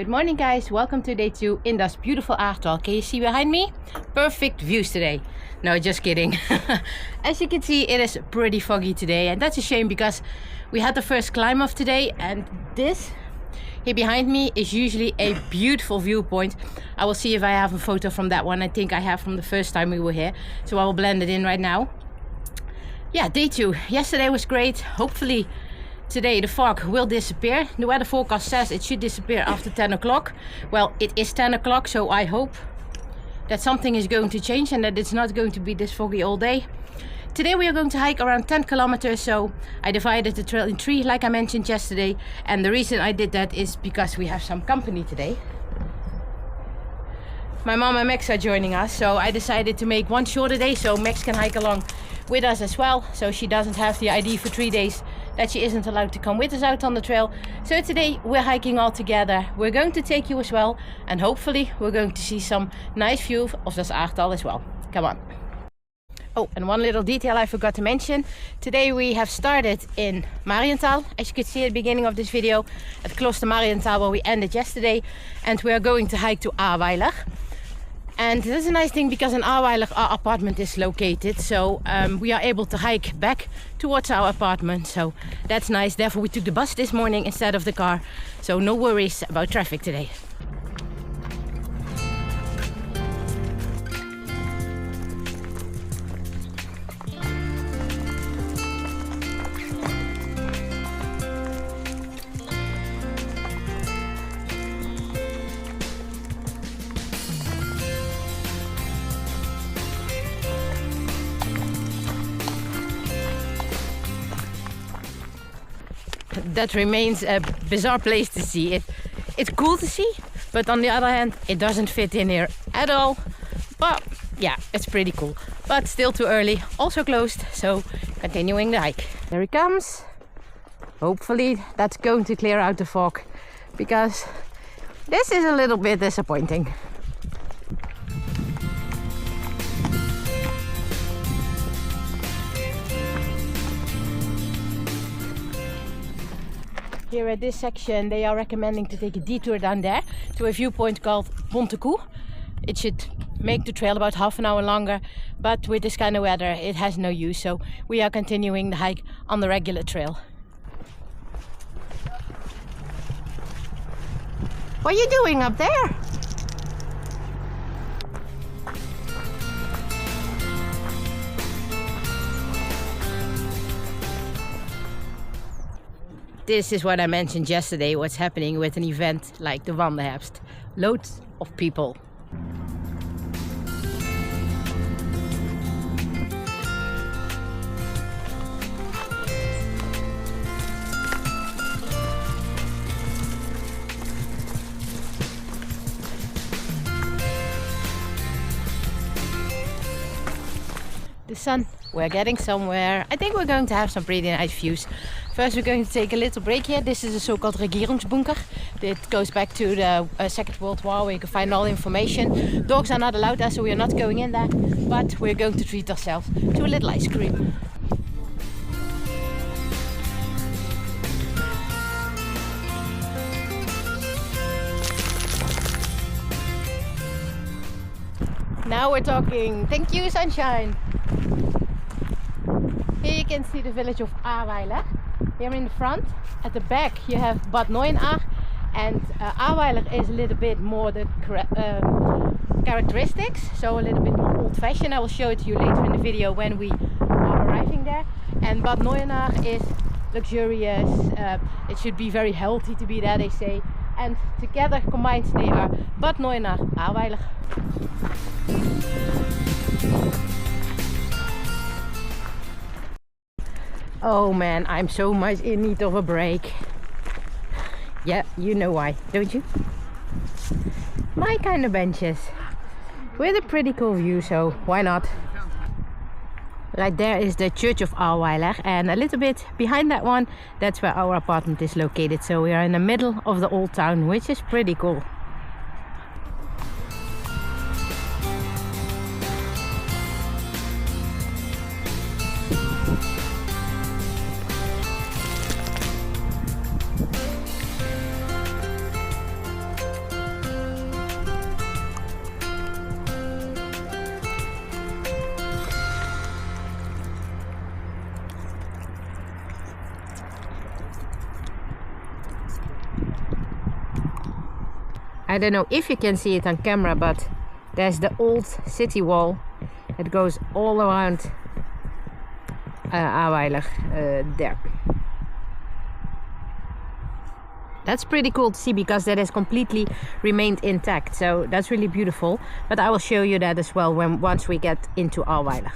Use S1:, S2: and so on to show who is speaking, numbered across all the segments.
S1: Good morning guys, welcome to day 2 in this beautiful Ahrtal. Can you see behind me? Perfect views today. No, just kidding. As you can see, it is pretty foggy today, and that's a shame because we had the first climb of today, and this here behind me is usually a beautiful viewpoint. I will see if I have a photo from that one. I think I have from the first time we were here, so I will blend it in right now. Yeah, day 2. Yesterday was great. Hopefully today the fog will disappear. The weather forecast says it should disappear after 10 o'clock. Well, it is 10 o'clock, so I hope that something is going to change and that it's not going to be this foggy all day. Today we are going to hike around 10 kilometers, so I divided the trail in 3 like I mentioned yesterday. And the reason I did that is because we have some company today. My mom and Mecx are joining us, so I decided to make one shorter day so Mecx can hike along with us as well, so she doesn't have the ID for 3 days that she isn't allowed to come with us out on the trail. So today we're hiking all together. We're going to take you as well, and hopefully we're going to see some nice view of this Ahrtal as well. Come on. Oh, and one little detail I forgot to mention. Today we have started in Ahrtal, as you could see at the beginning of this video, at Kloster Ahrtal where we ended yesterday, and we are going to hike to Ahrtal. And this is a nice thing because in Ahrtal our apartment is located, so we are able to hike back towards our apartment, so that's nice. Therefore we took the bus this morning instead of the car, so no worries about traffic today. That remains a bizarre place to see. It's cool to see, but on the other hand, it doesn't fit in here at all. But yeah, it's pretty cool. But still too early, also closed, so continuing the hike. There he comes. Hopefully that's going to clear out the fog, because this is a little bit disappointing. Here at this section they are recommending to take a detour down there to a viewpoint called wonderfull. It should make the trail about half an hour longer, but with this kind of weather it has no use, so we are continuing the hike on the regular trail. What are you doing up there? This is what I mentioned yesterday, what's happening with an event like the Wanderfull. Loads of people. The sun, we're getting somewhere. I think we're going to have some pretty nice views. First we're going to take a little break here. This is a so-called regeringsbunker. It goes back to the Second World War, where you can find all the information. Dogs are not allowed there, so we are not going in there, but we're going to treat ourselves to a little ice cream. Now we're talking. Thank you, sunshine. Here you can see the village of Ahrtal. Here in the front. At the back you have Bad Neuenahr, and Ahrtal is a little bit more the characteristics, so a little bit more old-fashioned. I will show it to you later in the video when we are arriving there. And Bad Neuenahr is luxurious. It should be very healthy to be there, they say. And together combined they are Bad Neuenahr, Ahrtal. Oh man, I'm so much in need of a break. Yeah, you know why, don't you? My kind of benches with a pretty cool view, so why not? Right there is the church of Ahrtal, and a little bit behind that one, that's where our apartment is located. So we are in the middle of the old town, which is pretty cool. I don't know if you can see it on camera, but there's the old city wall. It goes all around Ahrtal there. That's pretty cool to see because that has completely remained intact. So that's really beautiful. But I will show you that as well once we get into Ahrtal.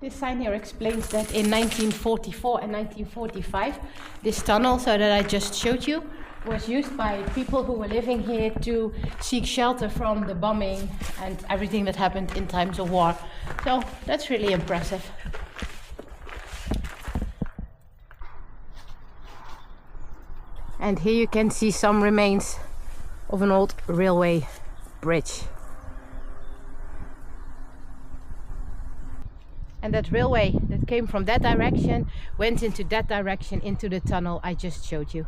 S1: This sign here explains that in 1944 and 1945, this tunnel, so that I just showed you, was used by people who were living here to seek shelter from the bombing and everything that happened in times of war. So that's really impressive. And here you can see some remains of an old railway bridge. And that railway that came from that direction went into that direction, into the tunnel I just showed you.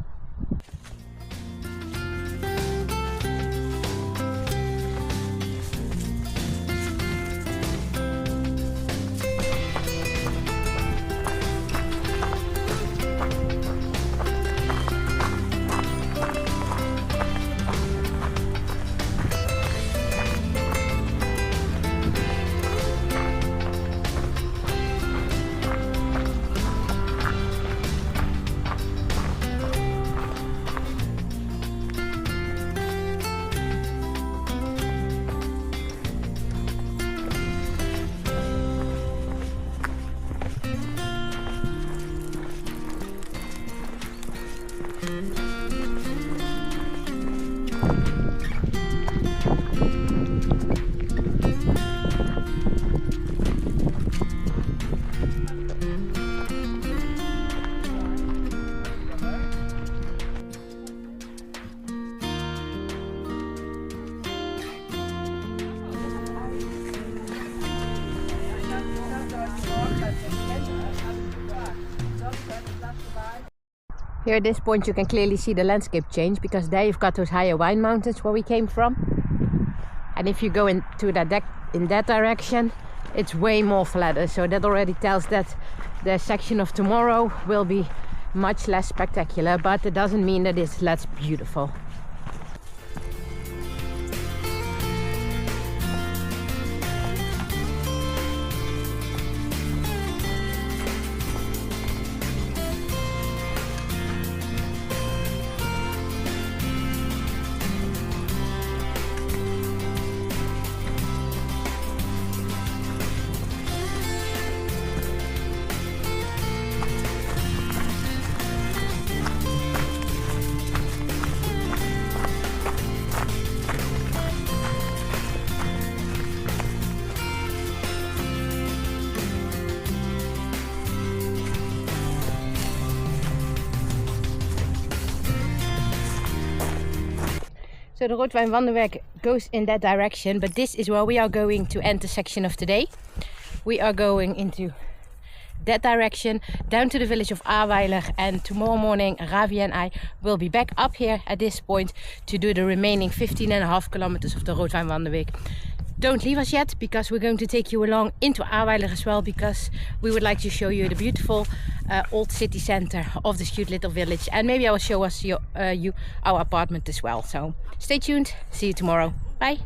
S1: Here at this point you can clearly see the landscape change, because there you've got those higher wine mountains where we came from. And if you go into in that direction, it's way more flatter. So that already tells that the section of tomorrow will be much less spectacular, but it doesn't mean that it's less beautiful. So the Rotweinwanderweg goes in that direction, but this is where we are going to end the section of today. We are going into that direction, down to the village of Ahrtal, and tomorrow morning Ravi and I will be back up here at this point to do the remaining 15.5 kilometers of the Rotweinwanderweg. don't leave us yet, because we're going to take you along into Ahrtal as well, because we would like to show you the beautiful old city center of this cute little village, and maybe I will show us you our apartment as well. So stay tuned, see you tomorrow, bye.